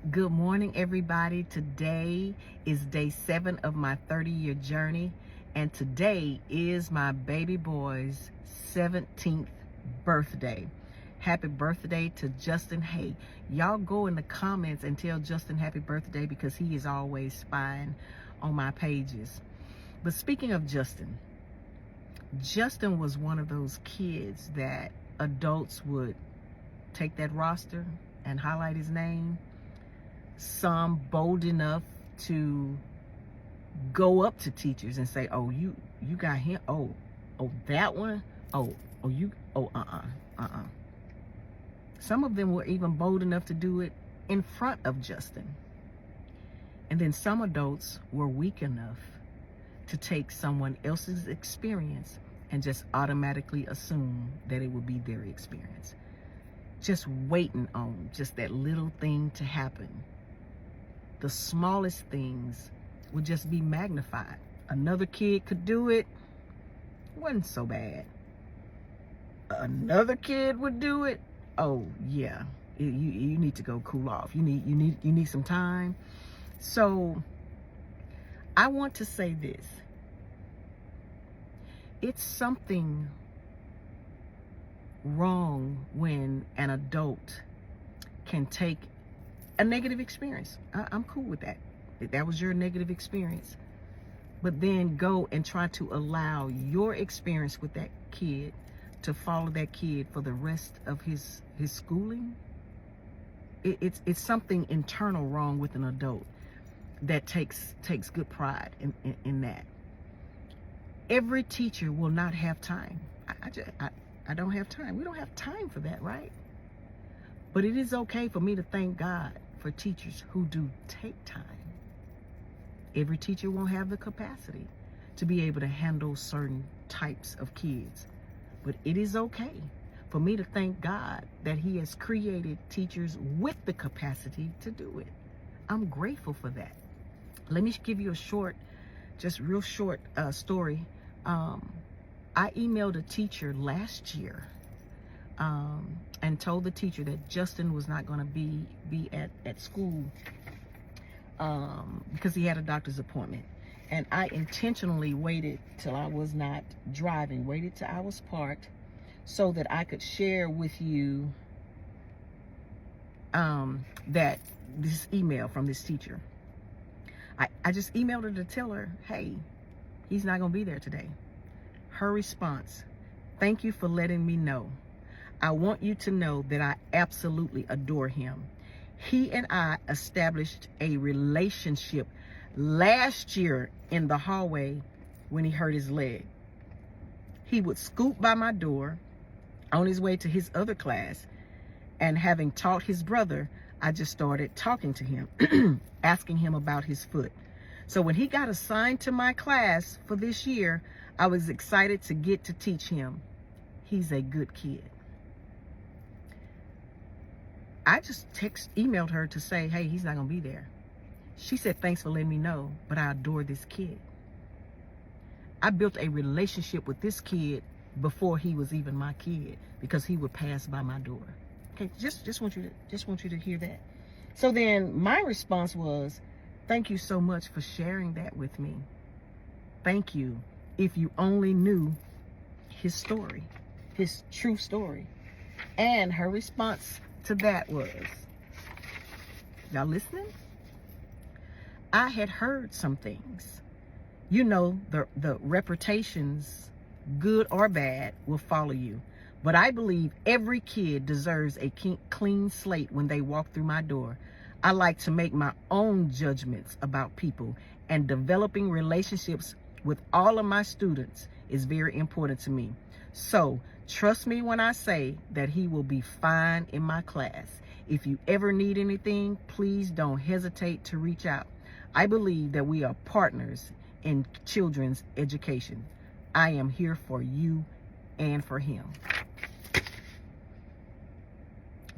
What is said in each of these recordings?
Good morning, everybody. Today is day 7 of my 30-year journey, and today is my baby boy's 17th birthday. Happy birthday to Justin Hay. Y'all go in the comments and tell Justin happy birthday because he is always spying on my pages. But speaking of Justin was one of those kids that adults would take that roster and highlight his name. Some bold enough to go up to teachers and say, "Oh, you got him. Oh, that one. Oh. Some of them were even bold enough to do it in front of Justin. And then some adults were weak enough to take someone else's experience and just automatically assume that it would be their experience. Just waiting on just that little thing to happen. The smallest things would just be magnified. Another kid could do it, wasn't so bad. Another kid would do it, oh yeah, you need to go cool off. You need some time. So I want to say this. It's something wrong when an adult can take a negative experience. I'm cool with that. That was your negative experience. But then go and try to allow your experience with that kid to follow that kid for the rest of his schooling. It's something internal wrong with an adult that takes good pride in that. Every teacher will not have time. I don't have time. We don't have time for that, right? But it is okay for me to thank God for teachers who do take time. Every teacher won't have the capacity to be able to handle certain types of kids. But it is okay for me to thank God that He has created teachers with the capacity to do it. I'm grateful for that. Let me give you a short, just real short story. I emailed a teacher last year and told the teacher that Justin was not going to be at school because he had a doctor's appointment. And I intentionally waited till I was not driving, waited till I was parked so that I could share with you that this email from this teacher. I just emailed her to tell her, hey, he's not going to be there today. Her response: thank you for letting me know. I want you to know that I absolutely adore him. He and I established a relationship last year in the hallway when he hurt his leg. He would scoot by my door on his way to his other class, and having taught his brother, I just started talking to him, asking him about his foot. So when he got assigned to my class for this year, I was excited to get to teach him. He's a good kid. I just emailed her to say, hey, he's not going to be there. She said, thanks for letting me know, but I adore this kid. I built a relationship with this kid before he was even my kid because he would pass by my door. Okay, just want you to hear that. So then my response was, thank you so much for sharing that with me. Thank you. If you only knew his story, his true story. And her response to that was, y'all listening? I had heard some things. You know, the reputations, good or bad, will follow you. But I believe every kid deserves a clean slate when they walk through my door. I like to make my own judgments about people, and developing relationships with all of my students is very important to me. So trust me when I say that he will be fine in my class. If you ever need anything, please don't hesitate to reach out. I believe that we are partners in children's education. I am here for you and for him.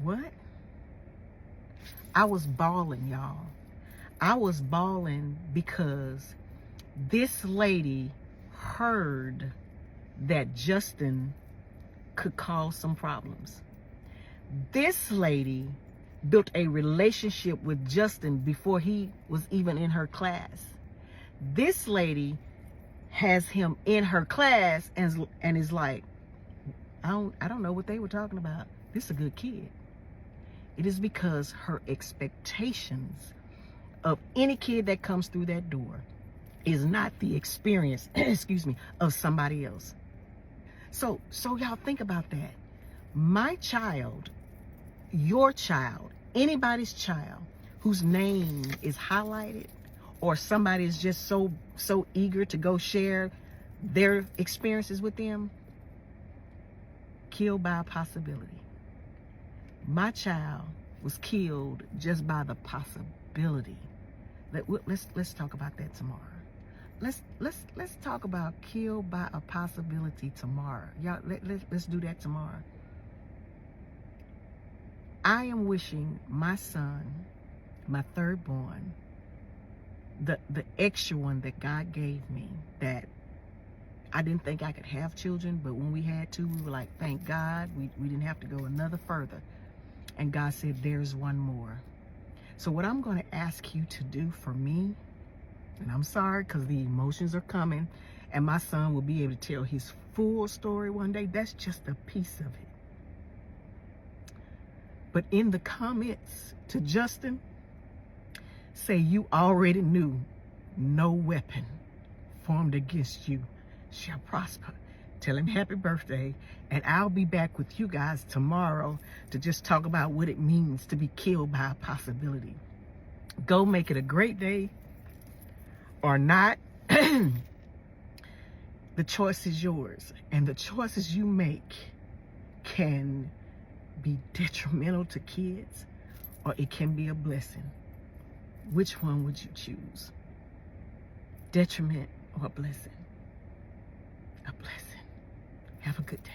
What? I was bawling, y'all. I was bawling because this lady heard that Justin could cause some problems. This lady built a relationship with Justin before he was even in her class. This lady has him in her class and is like, I don't know what they were talking about. This is a good kid. It is because her expectations of any kid that comes through that door is not the experience, excuse me, of somebody else. So y'all think about that. My child, your child, anybody's child whose name is highlighted, or somebody is just so eager to go share their experiences with them, killed by a possibility. My child was killed just by the possibility. Let's talk about that tomorrow. Let's talk about killed by a possibility tomorrow. Y'all, let's do that tomorrow. I am wishing my son, my third born, the extra one that God gave me, that I didn't think I could have children, but when we had to, we were like, thank God, we didn't have to go another further. And God said, there's one more. So what I'm going to ask you to do for me, and I'm sorry because the emotions are coming, and my son will be able to tell his full story one day. That's just a piece of it. But in the comments to Justin, say you already knew no weapon formed against you shall prosper. Tell him happy birthday, and I'll be back with you guys tomorrow to just talk about what it means to be killed by a possibility. Go make it a great day or not. The choice is yours, and the choices you make can be detrimental to kids, or it can be a blessing. Which one would you choose? Detriment or a blessing? A blessing. Have a good day.